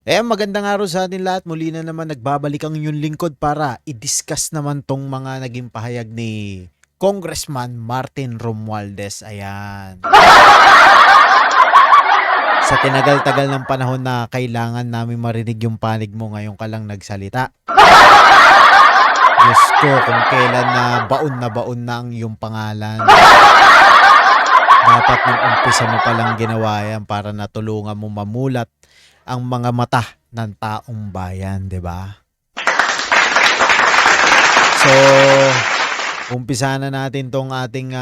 Magandang araw sa atin lahat. Muli na naman nagbabalik ang inyong lingkod para i-discuss naman tong mga naging pahayag ni Congressman Martin Romualdez. Ayan. Sa tinagal-tagal ng panahon na kailangan namin marinig yung panig mo, ngayon ka lang nagsalita. Diyos ko, kung kailan na baon na ang iyong pangalan. Dapat nung umpisa mo palang ginawa yan para natulungan mo mamulat ang mga mata ng taong bayan, 'di ba? So, umpisa na natin tong ating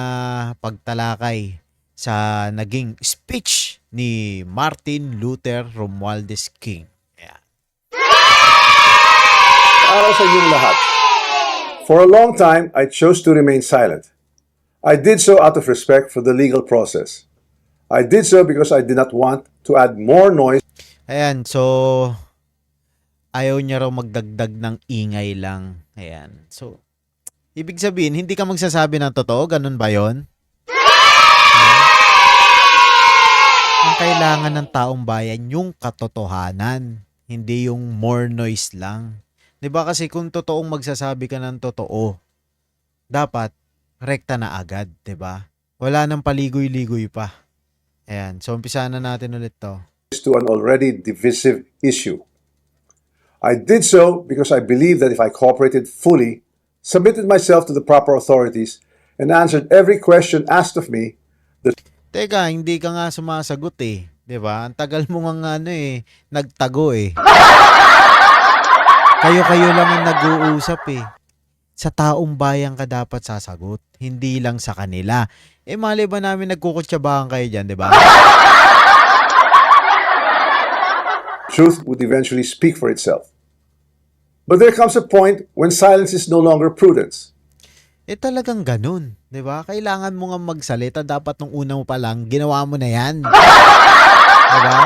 pagtalakay sa naging speech ni Martin Luther Romualdez King. Ayan. Araw sa inyong lahat. For a long time, I chose to remain silent. I did so out of respect for the legal process. I did so because I did not want to add more noise. Ayan, so ayaw niya raw magdagdag ng ingay lang. Ayan. So, ibig sabihin, hindi ka magsasabi ng totoo? Ganun ba yon? Ang kailangan ng taong bayan, yung katotohanan. Hindi yung more noise lang. 'Di ba kasi kung totoong magsasabi ka ng totoo, dapat rekta na agad, 'di ba? Wala nang paligoy-ligoy pa. Ayan. So, umpisa na natin ulit to. To an already divisive issue. I did so because I believed that if I cooperated fully, submitted myself to the proper authorities, and answered every question asked of me, Teka, hindi ka nga sumasagot eh. 'Di ba? Ang tagal mo nga nagtago eh. Kayo-kayo lang ang nag-uusap eh. Sa taong bayan ka dapat sasagot, hindi lang sa kanila. Mali ba namin nagkukutsabahan kayo dyan, 'di ba? truth would eventually speak for itself. But there comes a point when silence is no longer prudence. Talagang ganun, 'di ba? Kailangan mo nga magsalita, dapat nung una mo pa lang ginawa mo na 'yan. 'Di ba?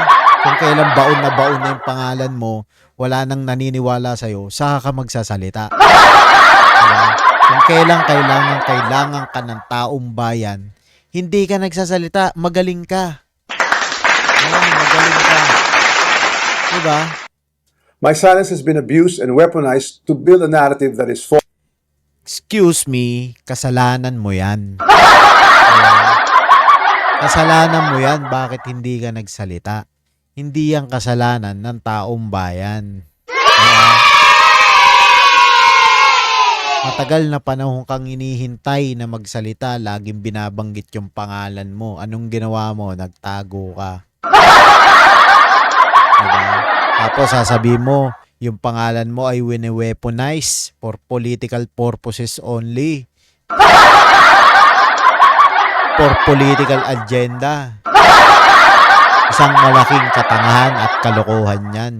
Kung kailan baon na yung pangalan mo, wala nang naniniwala sa iyo, saka ka magsasalita. 'Di ba? Kung kailangan ka ng taong bayan, hindi ka nagsasalita, magaling ka. Magaling ka. 'Di ba? My silence has been abused and weaponized to build a narrative that is false. Excuse me, kasalanan mo yan. Kasalanan mo yan, bakit hindi ka nagsalita? Hindi yan kasalanan ng taong bayan. Matagal na panahon kang inihintay na magsalita, laging binabanggit yung pangalan mo. Anong ginawa mo? Nagtago ka. Diba? Tapos sasabihin mo, yung pangalan mo ay wine-weaponize for political purposes only. For political agenda. Isang malaking katangahan at kalokohan yan.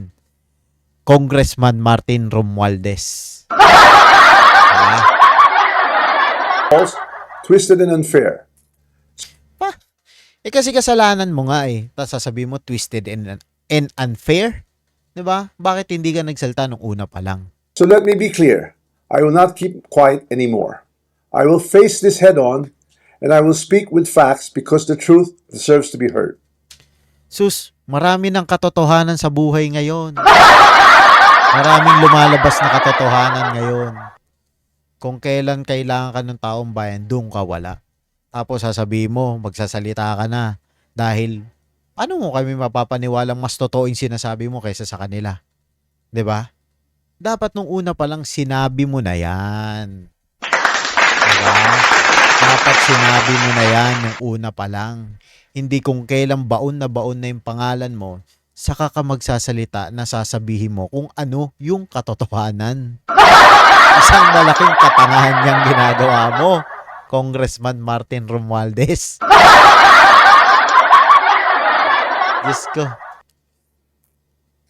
Congressman Martin Romualdez. Diba? False, twisted, and unfair. Kasi kasalanan mo nga eh. Tapos sasabihin mo twisted and unfair. Diba? Bakit hindi ka nagsalta nung una pa lang? So let me be clear. I will not keep quiet anymore. I will face this head on, and I will speak with facts because the truth deserves to be heard. Sus, marami ng katotohanan sa buhay ngayon. Maraming lumalabas na katotohanan ngayon. Kung kailan kailangan ka ng taong bayan, doon ka wala. Tapos sasabihin mo, magsasalita ka na. Dahil, ano mo kami mapapaniwalang mas totoo yung sinasabi mo kaysa sa kanila? 'Di ba? Dapat nung una pa lang sinabi mo na yan. 'Di ba? Dapat sinabi mo na yan nung una pa lang. Hindi kung kailan baon na yung pangalan mo, saka ka magsasalita na sasabihin mo kung ano yung katotohanan. Isang malaking katangahan niyang ginagawa mo, Congressman Martin Romualdez. Diyos ko.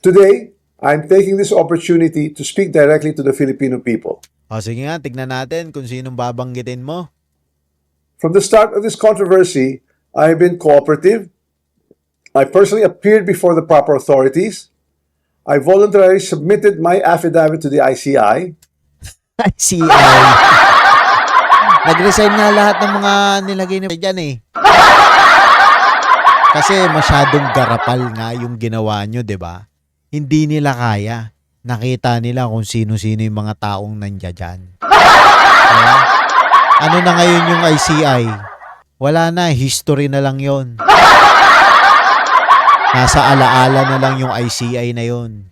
Today, I'm taking this opportunity to speak directly to the Filipino people. O sige nga, tignan natin kung sinong babanggitin mo. From the start of this controversy, I have been cooperative. I personally appeared before the proper authorities. I voluntarily submitted my affidavit to the ICI. ICI. Nag-resign nga lahat ng mga nilagay ni dyan eh. Kasi masyadong garapal nga yung ginawa nyo, 'di ba? Hindi nila kaya. Nakita nila kung sino-sino yung mga taong nandiyan dyan. Diba? Ano na ngayon yung ICI? Wala na, history na lang yon. Nasa alaala na lang yung ICI na yon.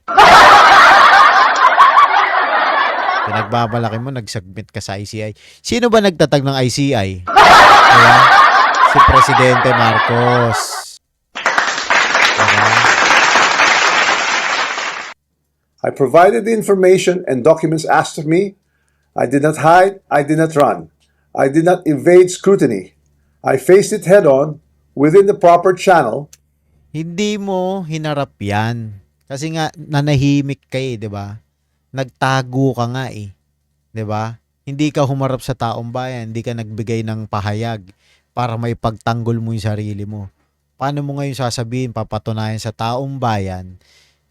Pinagbabalaki mo, nag-submit ka sa ICI. Sino ba nagtatag ng ICI? Diba? Si Presidente Marcos. Diba? I provided the information and documents asked of me. I did not hide. I did not run. I did not evade scrutiny. I faced it head on within the proper channel. Hindi mo hinarap yan. Kasi nga, nanahimik ka di ba? Nagtago ka nga 'di ba? Hindi ka humarap sa taong bayan, hindi ka nagbigay ng pahayag para may pagtanggol mo yung sarili mo. Paano mo ngayon sasabihin, papatunayan sa taong bayan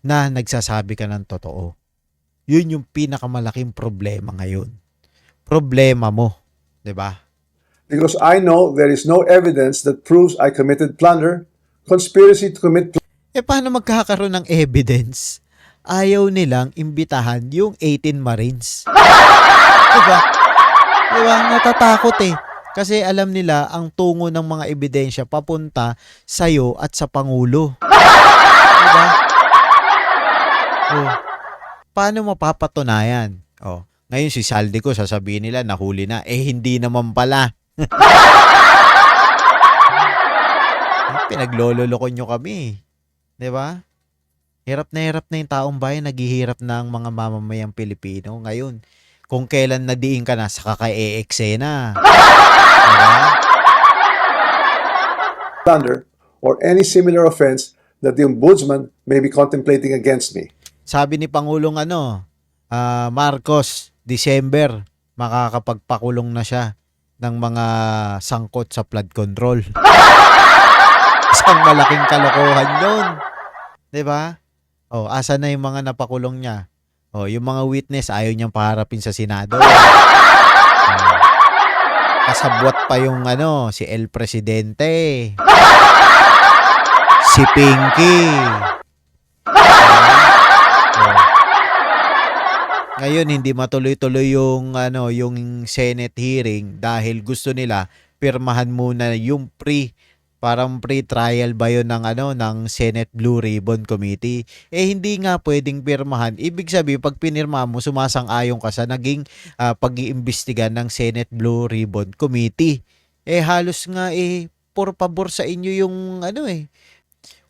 na nagsasabi ka ng totoo? Yun yung pinakamalaking problema ngayon. Problema mo, 'di ba? Because I know there is no evidence that proves I committed plunder, conspiracy to commit Paano magkakaroon ng evidence? Ayaw nilang imbitahan yung 18 Marines. Diba? Diba? Natatakot Kasi alam nila ang tungo ng mga ebidensya papunta sa'yo at sa Pangulo. Diba? Oh. Paano mapapatunayan? Oh. Ngayon si Saldico sasabihin nila nahuli na. Hindi naman pala. Pinaglololoko nyo kami. Diba? Hirap na yung taong bayan, naghihirap na ang mga mamamayang Pilipino. Ngayon, kung kailan nadiin ka na, saka ka-e-eksena. Diba? plunder or any similar offense that the Ombudsman may be contemplating against me. Sabi ni Pangulong Marcos, December, makakapagpakulong na siya ng mga sangkot sa flood control. Isang malaking kalokohan yun. Diba? Asa na yung mga napakulong niya? Yung mga witness, ayaw niyang paharapin sa Senado. Kasabwat pa yung si El Presidente. Si Pinky. Ngayon, hindi matuloy-tuloy yung Senate hearing dahil gusto nila pirmahan muna yung parang pre-trial ba yun ng Senate Blue Ribbon Committee. Hindi nga pwedeng pirmahan. Ibig sabihin, pag pinirma mo, sumasang-ayon ka sa naging pag-iimbestiga ng Senate Blue Ribbon Committee. Halos nga por pabor sa inyo yung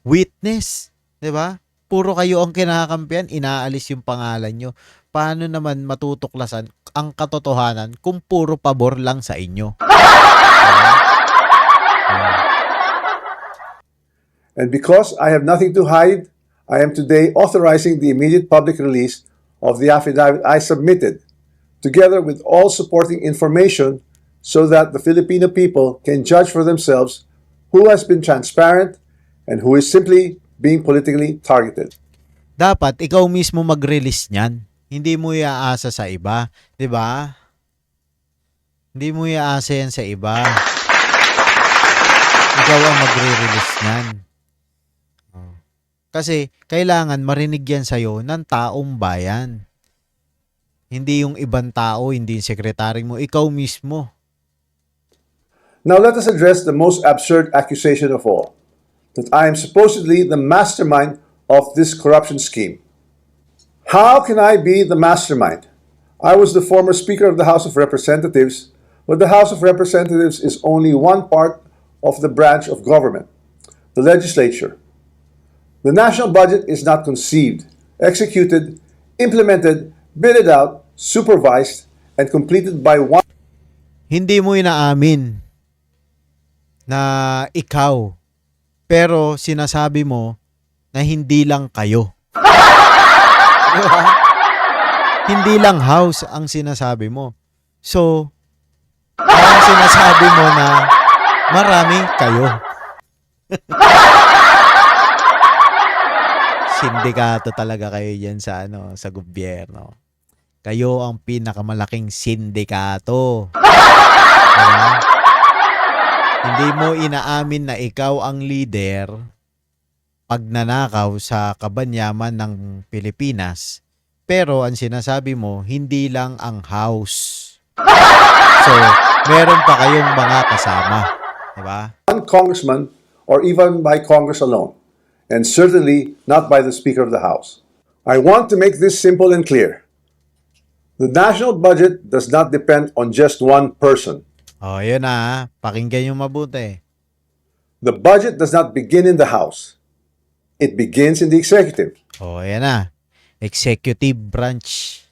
witness. 'Di ba? Puro kayo ang kinakampihan, inaalis yung pangalan nyo. Paano naman matutuklasan ang katotohanan kung puro pabor lang sa inyo? Diba? And because I have nothing to hide, I am today authorizing the immediate public release of the affidavit I submitted, together with all supporting information so that the Filipino people can judge for themselves who has been transparent and who is simply being politically targeted. Dapat ikaw mismo mag-release niyan. Hindi mo iaasa sa iba, 'di ba? Hindi mo iaasa yan sa iba. Ikaw ang magre-release niyan. Kasi kailangan marinig yan sa'yo ng taong bayan. Hindi yung ibang tao, hindi yung sekretary mo, ikaw mismo. Now let us address the most absurd accusation of all, that I am supposedly the mastermind of this corruption scheme. How can I be the mastermind? I was the former Speaker of the House of Representatives, but the House of Representatives is only one part of the branch of government, the legislature. The national budget is not conceived, executed, implemented, bidded out, supervised, and completed by one. Hindi mo inaamin na ikaw, pero sinasabi mo na hindi lang kayo. Diba? Hindi lang house ang sinasabi mo. So, ang sinasabi mo na marami kayo. Sindikato talaga kayo diyan sa sa gobyerno. Kayo ang pinakamalaking sindikato. Diba? Hindi mo inaamin na ikaw ang leader pagnanakaw sa kabanyaman ng Pilipinas. Pero ang sinasabi mo, hindi lang ang House. So, meron pa kayong mga kasama. Diba? one congressman or even by Congress alone, and certainly not by the Speaker of the House. I want to make this simple and clear. The national budget does not depend on just one person. O, yun na. Pakinggan yung mabuti. The budget does not begin in the House. It begins in the executive. O, yan na. Executive branch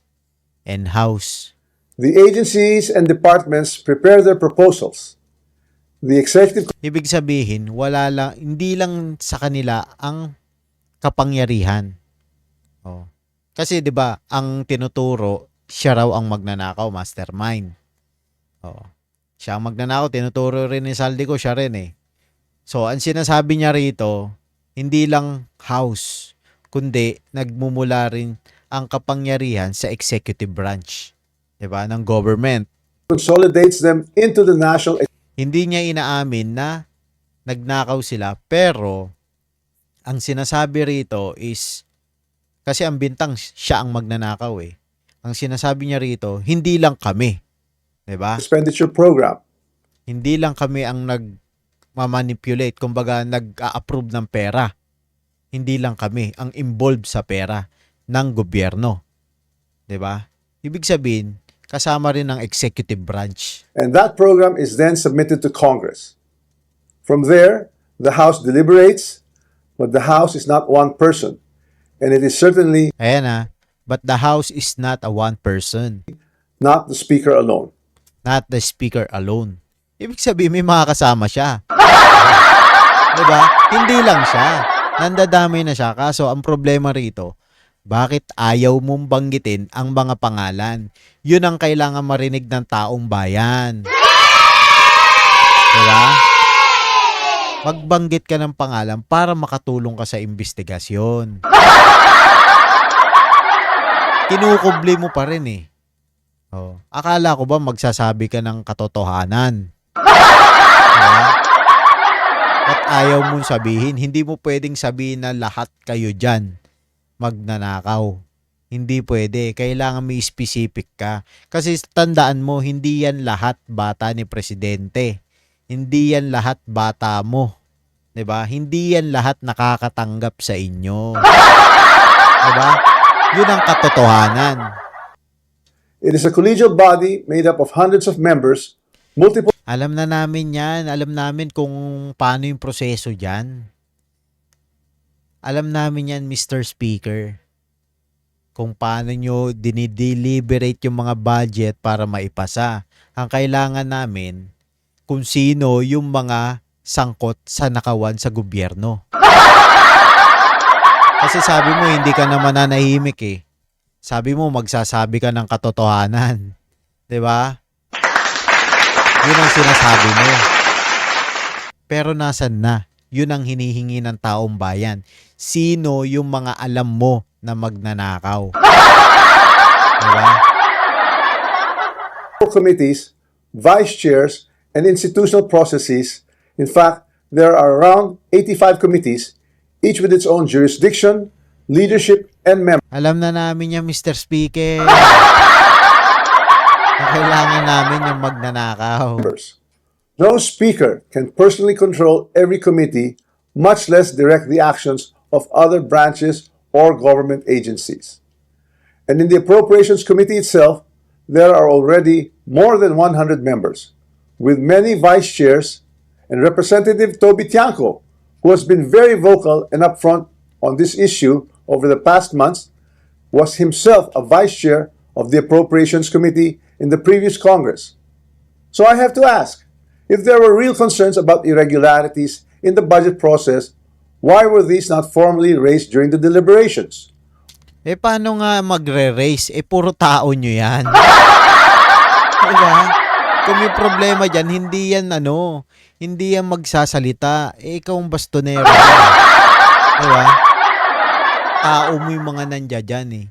and House. The agencies and departments prepare their proposals. The executive Ibig sabihin, hindi lang sa kanila ang kapangyarihan. Oh. Kasi 'di ba, ang tinuturo, siya raw ang magnanakaw, mastermind. Oh. Siya ang magnanakaw, tinuturo rin ni Saldico, siya rin eh. So, ang sinasabi niya rito, hindi lang House, kundi nagmumula rin ang kapangyarihan sa executive branch, 'di ba, ng government. consolidates them into the national. Hindi niya inaamin na nagnakaw sila, pero ang sinasabi rito is, kasi ang bintang siya ang magnanakaw eh. Ang sinasabi niya rito, hindi lang kami. 'Di ba? Expenditure program. Hindi lang kami ang nag-manipulate, kumbaga nag-a-approve ng pera. Hindi lang kami ang involved sa pera ng gobyerno. 'Di ba? Ibig sabihin, kasama rin ang executive branch. And that program is then submitted to Congress. From there, the House deliberates, but the House is not one person. And it is certainly Ayan na. But the House is not a one person. not the Speaker alone. Not the Speaker alone. Ibig sabihin, may mga kasama siya. Diba? Hindi lang siya. Nandadami na siya. Kaso, ang problema rito, bakit ayaw mong banggitin ang mga pangalan? Yun ang kailangan marinig ng taong bayan. Diba? Magbanggit ka ng pangalan para makatulong ka sa investigasyon. Kinukubli mo pa rin eh. Oh, akala ko ba magsasabi ka ng katotohanan? Diba? At ayaw mong sabihin, hindi mo pwedeng sabihin na lahat kayo dyan magnanakaw. Hindi pwede. Kailangan may specific ka. Kasi tandaan mo, hindi yan lahat bata ni Presidente. Hindi yan lahat bata mo. 'Di ba? Hindi yan lahat nakakatanggap sa inyo. 'Di ba? Yun ang katotohanan. It is a collegial body made up of hundreds of members, multiple Alam na namin yan. Alam namin kung paano yung proseso dyan. Alam namin yan, Mr. Speaker. Kung paano nyo dinideliberate yung mga budget para maipasa. Ang kailangan namin, kung sino yung mga sangkot sa nakawan sa gobyerno. Kasi sabi mo, hindi ka naman nanahimik eh. Sabi mo, magsasabi ka ng katotohanan. 'Di ba? Yun ang sinasabi mo. Pero nasan na? Yun ang hinihingi ng taong bayan. Sino yung mga alam mo na magnanakaw? Diba? committees, vice chairs, and institutional processes. In fact, there are around 85 committees, each with its own jurisdiction, leadership, and Alam na namin yan, Mr. Speaker. Na kailangan namin yung magnanakaw. members. No speaker can personally control every committee, much less direct the actions of other branches or government agencies. And in the Appropriations Committee itself, there are already more than 100 members, with many vice chairs, and Representative Toby Tiangco, who has been very vocal and upfront on this issue over the past months, was himself a vice chair of the Appropriations Committee in the previous Congress. So I have to ask, if there were real concerns about irregularities in the budget process, why were these not formally raised during the deliberations? Eh, paano nga magre-raise? Eh, puro tao nyo yan. Diba? Kung may problema dyan, hindi yan magsasalita. Eh, ikaw ang bastonero. Diba? Tao mo yung mga nandya dyan eh.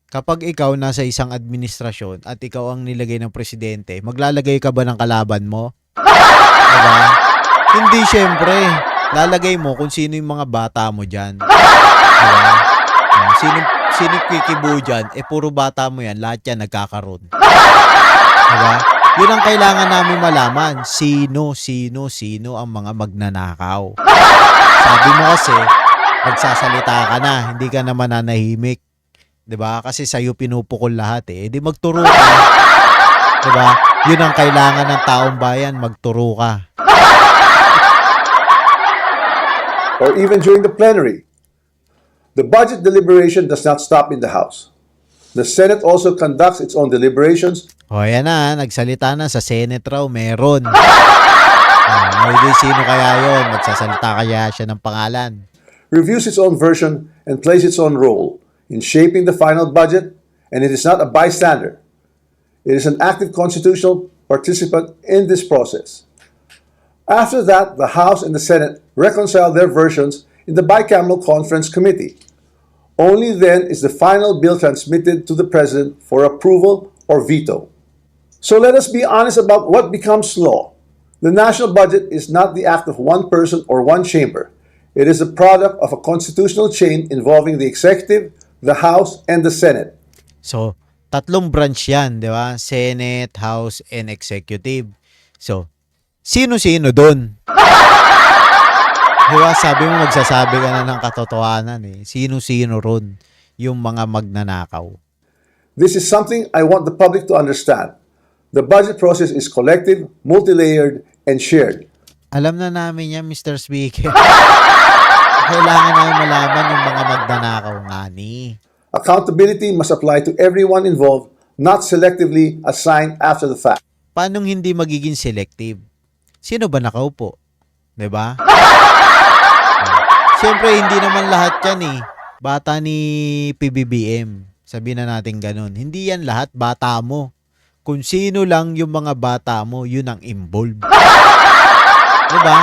Kapag ikaw nasa isang administrasyon at ikaw ang nilagay ng presidente, maglalagay ka ba ng kalaban mo? Diba? Hindi, syempre. lalagay mo kung sino yung mga bata mo dyan. Diba? Sino kikibo dyan, puro bata mo yan, lahat yan nagkakaroon. Diba? Yun ang kailangan namin malaman. Sino ang mga magnanakaw. Sabi mo kasi, magsasalita ka na, hindi ka na mananahimik. 'Di ba? Kasi sa'yo pinupukol lahat eh. Di magturo ka. 'Di ba? Yun ang kailangan ng taong bayan, magturo ka. Or even during the plenary. The budget deliberation does not stop in the House. The Senate also conducts its own deliberations. O yan na, nagsalita na sa Senate raw, meron. Sino kaya yun? Magsasalita kaya siya ng pangalan. Reviews its own version and plays its own role in shaping the final budget, and it is not a bystander. It is an active constitutional participant in this process. After that, the House and the Senate reconcile their versions in the bicameral conference committee. Only then is the final bill transmitted to the President for approval or veto. So let us be honest about what becomes law. The national budget is not the act of one person or one chamber. It is a product of a constitutional chain involving the executive, the House, and the Senate. So, tatlong branch yan, di ba? Senate, House, and Executive. So, sino-sino dun? Di ba? Sabi mo, magsasabi ka na ng katotohanan eh. Sino-sino ron yung mga magnanakaw? This is something I want the public to understand. The budget process is collective, multi-layered, and shared. Alam na namin yan, Mr. Speaker. Kailangan namin malaman yung mga magnanakaw nga ni. Accountability must apply to everyone involved, not selectively assigned after the fact. Paano hindi magiging selective? Sino ba nakaupo? 'Di ba? Siyempre, hindi naman lahat yan eh. Bata ni PBBM. Sabihin na natin ganun. Hindi yan lahat bata mo. Kung sino lang yung mga bata mo, yun ang involved. 'Di ba?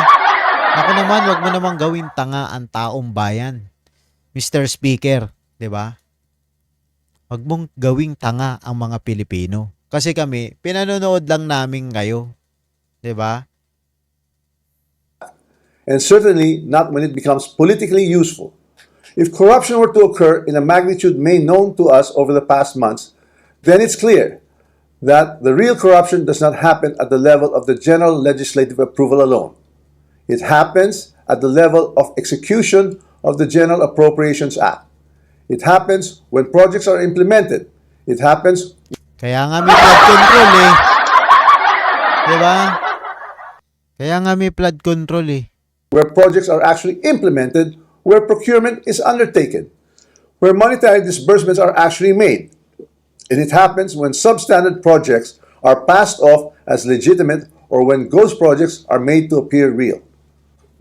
Ako naman, wag mo namang gawin tanga ang taong bayan. Mr. Speaker, 'di ba? Wag mong gawing tanga ang mga Pilipino. Kasi kami, pinanonood lang namin kayo. 'Di ba? And certainly not when it becomes politically useful. If corruption were to occur in a magnitude made known to us over the past months, then it's clear that the real corruption does not happen at the level of the general legislative approval alone. It happens at the level of execution of the General Appropriations Act. It happens when projects are implemented. It happens. Kaya nga may flood control eh. 'Di ba? Kaya nga may flood control eh. Where projects are actually implemented, where procurement is undertaken, where monetary disbursements are actually made. And it happens when substandard projects are passed off as legitimate or when ghost projects are made to appear real.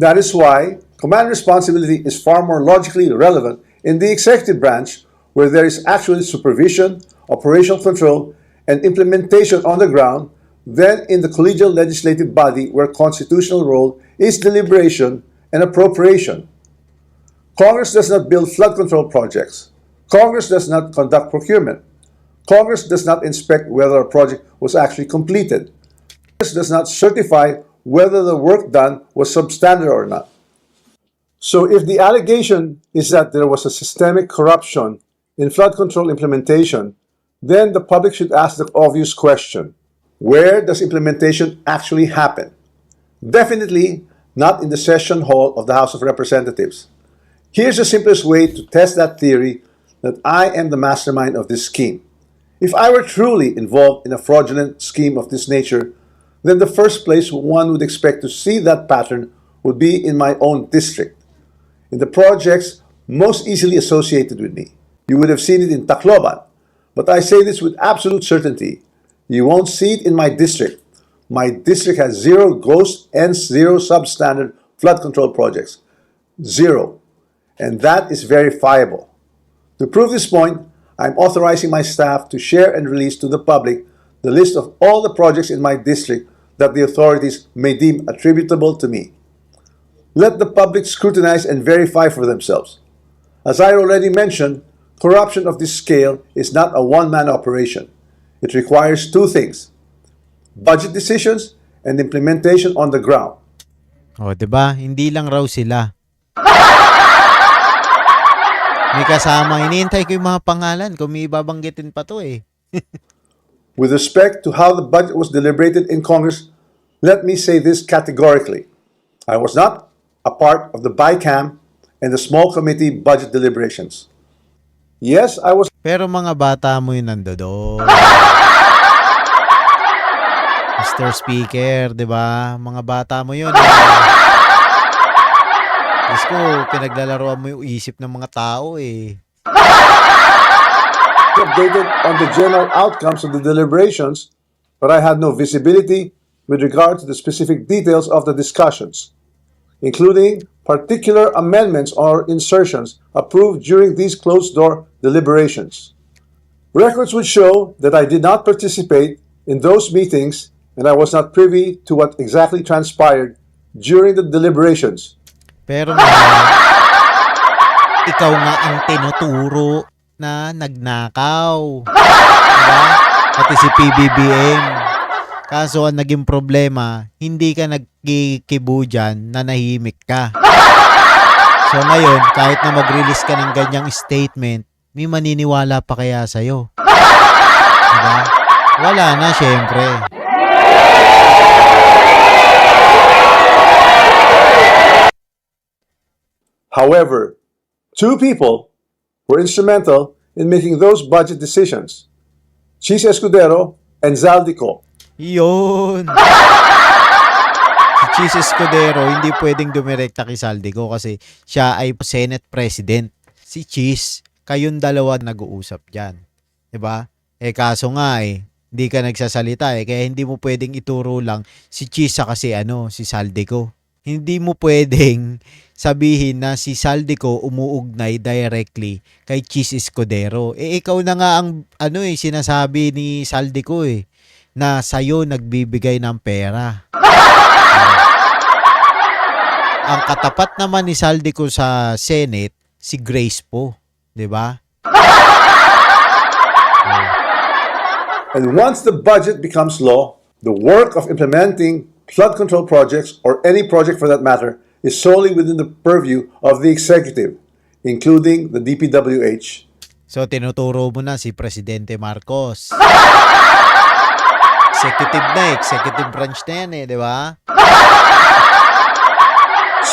That is why command responsibility is far more logically relevant in the executive branch, where there is actually supervision, operational control, and implementation on the ground, than in the collegial legislative body, where constitutional role is deliberation and appropriation. Congress does not build flood control projects. Congress does not conduct procurement. Congress does not inspect whether a project was actually completed. Congress does not certify whether the work done was substandard or not. So if the allegation is that there was a systemic corruption in flood control implementation, then the public should ask the obvious question: where does implementation actually happen? Definitely not in the session hall of the House of Representatives. Here's the simplest way to test that theory that I am the mastermind of this scheme. If I were truly involved in a fraudulent scheme of this nature, then the first place one would expect to see that pattern would be in my own district, in the projects most easily associated with me. You would have seen it in Tacloban, but I say this with absolute certainty. You won't see it in my district. My district has 0 ghost and 0 substandard flood control projects. 0. And that is verifiable. To prove this point, I'm authorizing my staff to share and release to the public the list of all the projects in my district that the authorities may deem attributable to me. Let the public scrutinize and verify for themselves. As I already mentioned, corruption of this scale is not a one-man operation. It requires 2 things: budget decisions and implementation on the ground. O, 'di ba? Hindi lang raw sila. May kasama. Iniintay ko yung mga pangalan kung may babanggitin pa to eh. With respect to how the budget was deliberated in Congress, let me say this categorically. I was not a part of the BICAM and the small committee budget deliberations. Yes, I was Pero mga bata mo yung nandoon. Mr. Speaker, 'di ba? Mga bata mo yun. Diyos ko, pinaglalaroan mo yung isip ng mga tao eh. updated on the general outcomes of the deliberations, but I had no visibility with regard to the specific details of the discussions, including particular amendments or insertions approved during these closed-door deliberations. Records would show that I did not participate in those meetings and I was not privy to what exactly transpired during the deliberations. Pero nga, ikaw nga ang tinuturo na nagnakaw. Diba? Pati si PBBM. Kaso ang naging problema, hindi ka nagkikibo dyan, nanahimik ka. So ngayon, kahit na mag-release ka ng ganyang statement, may maniniwala pa kaya sa'yo. Diba? Wala na, syempre. However, two people were instrumental in making those budget decisions: Chis Escudero and Zaldico. Yun. Si Chis Escudero, hindi pwedeng dumirekta kay Saldico kasi siya ay Senate President. Si Chis, kayong dalawa nag-uusap dyan. Diba? Kaso nga hindi ka nagsasalita kaya hindi mo pwedeng ituro lang si Chis sa kasi si Saldico. Hindi mo pwedeng sabihin na si Saldico umuugnay directly kay Chis Escudero. Ikaw na nga ang sinasabi ni Saldico na sa'yo nagbibigay ng pera. Ang katapat naman ni Saldico sa Senate, si Grace po. 'Di ba? And once the budget becomes law, the work of implementing flood control projects, or any project for that matter, is solely within the purview of the executive, including the DPWH. So tinuturo mo na si Presidente Marcos. Executive branch na yan 'di ba?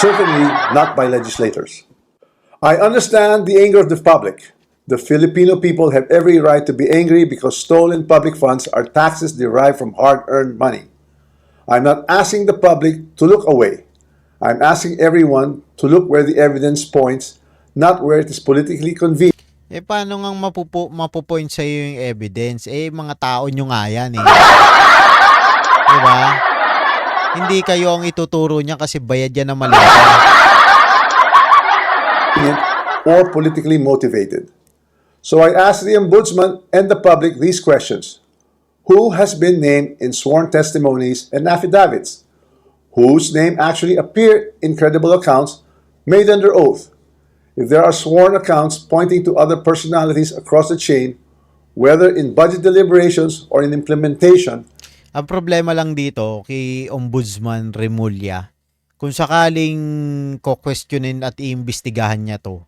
Certainly not by legislators. I understand the anger of the public. The Filipino people have every right to be angry because stolen public funds are taxes derived from hard-earned money. I'm not asking the public to look away. I'm asking everyone to look where the evidence points, not where it is politically convenient. Paano ngang mapupoint sa iyo yung evidence? Mga tao nyo nga yan Diba? Hindi kayo ang ituturo niya kasi bayad yan na malaki. Or politically motivated. So I ask the Ombudsman and the public these questions. Who has been named in sworn testimonies and affidavits? Whose name actually appeared in credible accounts made under oath? If there are sworn accounts pointing to other personalities across the chain, whether in budget deliberations or in implementation. Ang problema lang dito kay Ombudsman Remulla, kung sakaling ko-questionin at iimbestigahan niya to,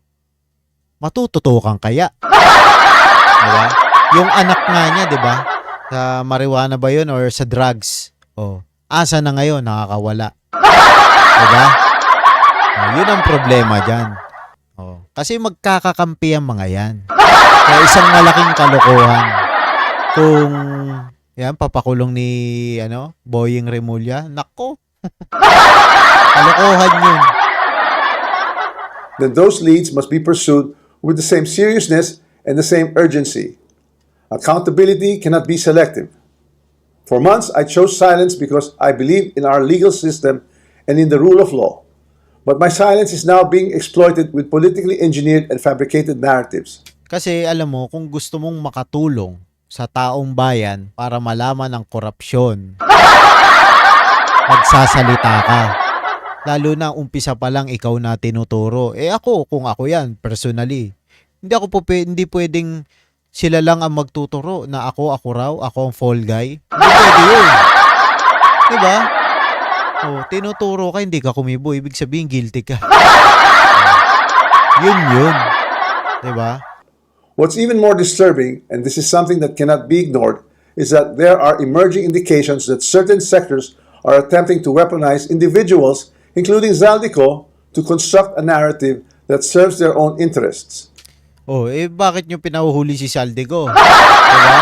matututukan kaya? Diba? Yung anak nga niya, diba? Sa marijuana ba yun or sa drugs? Asa na ngayon, nakakawala. Diba? Yun ang problema dyan. Kasi magkakakampi ang mga yan. Kaya isang malaking kalokohan. Kung papakulong ni Boying Remulla, nako. Kalokohan yun. Then those leads must be pursued with the same seriousness and the same urgency. Accountability cannot be selective. For months, I chose silence because I believe in our legal system and in the rule of law. But my silence is now being exploited with politically engineered and fabricated narratives. Kasi alam mo, kung gusto mong makatulong sa taong bayan para malaman ang korupsyon, magsasalita ka. Lalo na umpisa pa lang ikaw na tinuturo. Kung ako yan, personally, hindi pwedeng sila lang ang magtuturo na ako raw, ako ang fall guy. Hindi pwede yun. Diba? Oh, tinuturo ka, hindi ka kumibo. Ibig sabihin, guilty ka. Yun. Diba? What's even more disturbing, and this is something that cannot be ignored, is that there are emerging indications that certain sectors are attempting to weaponize individuals, including Zaldico, to construct a narrative that serves their own interests. Oh, bakit nyo pinahuhuli si Saldico? Diba?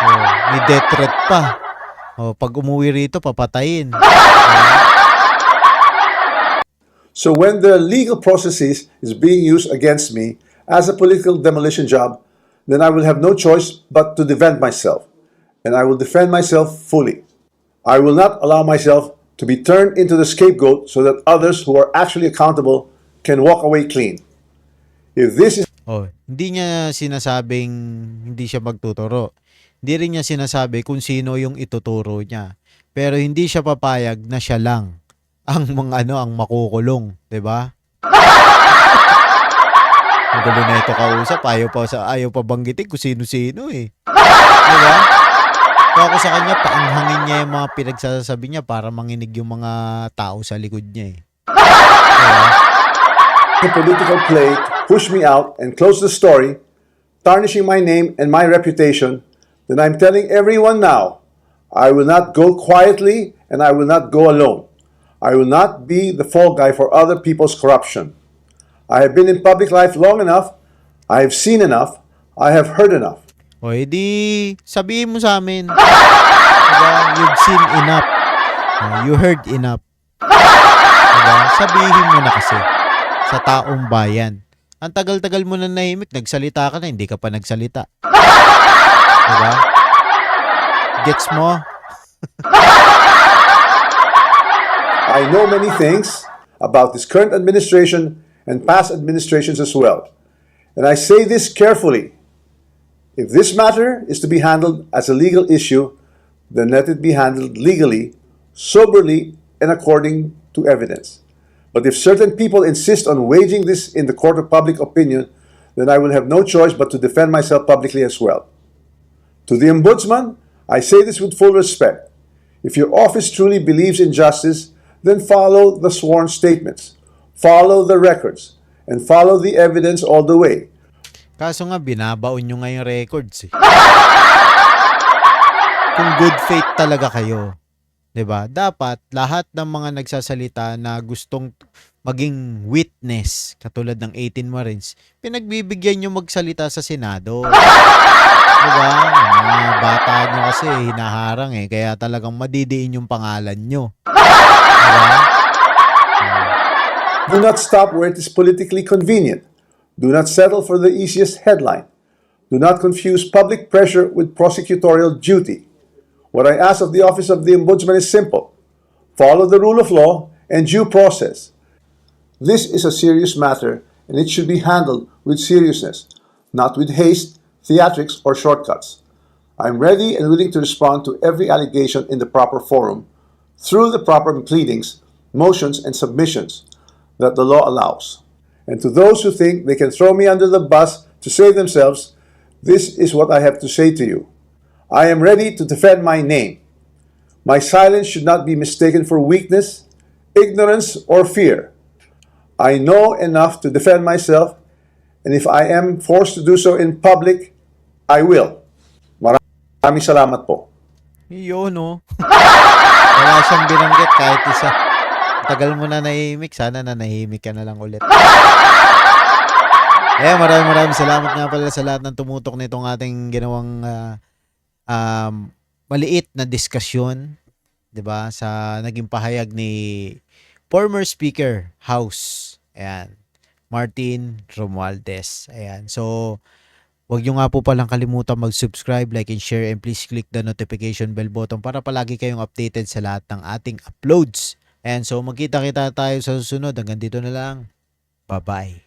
Oh, may death threat pa. Oh, pag umuwi rito, papatayin. So when the legal processes is being used against me as a political demolition job, then I will have no choice but to defend myself. And I will defend myself fully. I will not allow myself to be turned into the scapegoat so that others who are actually accountable can walk away clean. If this is Oh, hindi niya sinasabing hindi siya magtuturo. Hindi rin niya sinasabi kung sino yung ituturo niya. Pero hindi siya papayag na siya lang ang ang makukulong, 'di ba? Ang gulo na ito kausap, ayaw pa banggitin kung sino-sino eh. 'Di ba? Kaya ako sa kanya, paanghangin niya yung mga pinagsasabi niya para manginig yung mga tao sa likod niya eh. Diba? a political play to push me out and close the story, tarnishing my name and my reputation, then I'm telling everyone now, I will not go quietly and I will not go alone. I will not be the fall guy for other people's corruption. I have been in public life long enough. I have seen enough. I have heard enough. O edi, sabihin mo sa amin. Diba? You've seen enough. You heard enough. Diba? Sabihin mo na kasi sa taong bayan. Ang tagal-tagal mo na nahimik, nagsalita ka na, hindi ka pa nagsalita. Diba? Gets mo? I know many things about this current administration and past administrations as well. And I say this carefully. If this matter is to be handled as a legal issue, then let it be handled legally, soberly, and according to evidence. But if certain people insist on waging this in the court of public opinion, then I will have no choice but to defend myself publicly as well. To the Ombudsman, I say this with full respect. If your office truly believes in justice, then follow the sworn statements, follow the records, and follow the evidence all the way. Kaso nga, binabaon nyo nga yung records eh. Kung good faith talaga kayo, 'di ba? Dapat lahat ng mga nagsasalita na gustong maging witness, katulad ng 18 Marines, pinagbibigyan nyo magsalita sa Senado. 'Di ba? Yung mga bata nyo kasi hinaharang eh, kaya talagang madidiin yung pangalan nyo. 'Di ba? Do not stop where it is politically convenient. Do not settle for the easiest headline. Do not confuse public pressure with prosecutorial duty. What I ask of the Office of the Ombudsman is simple. Follow the rule of law and due process. This is a serious matter and it should be handled with seriousness, not with haste, theatrics, or shortcuts. I'm ready and willing to respond to every allegation in the proper forum, through the proper pleadings, motions, and submissions that the law allows. And to those who think they can throw me under the bus to save themselves, this is what I have to say to you. I am ready to defend my name. My silence should not be mistaken for weakness, ignorance, or fear. I know enough to defend myself, and if I am forced to do so in public, I will. Maraming salamat po. Yun, no? Wala siyang binanggit kahit isa. Tagal mo na nahihimik, sana na nahihimik ka na lang ulit. Maraming salamat nga pala sa lahat ng tumutok nitong ating ginawang maliit na diskusyon, 'di ba? Sa naging pahayag ni former Speaker House, Martin Romualdez. So wag niyo nga po palang kalimutan mag-subscribe, like, and share, and please click the notification bell button para palagi kayong updated sa lahat ng ating uploads. So magkita-kita tayo sa susunod. Hanggang dito na lang. Bye-bye.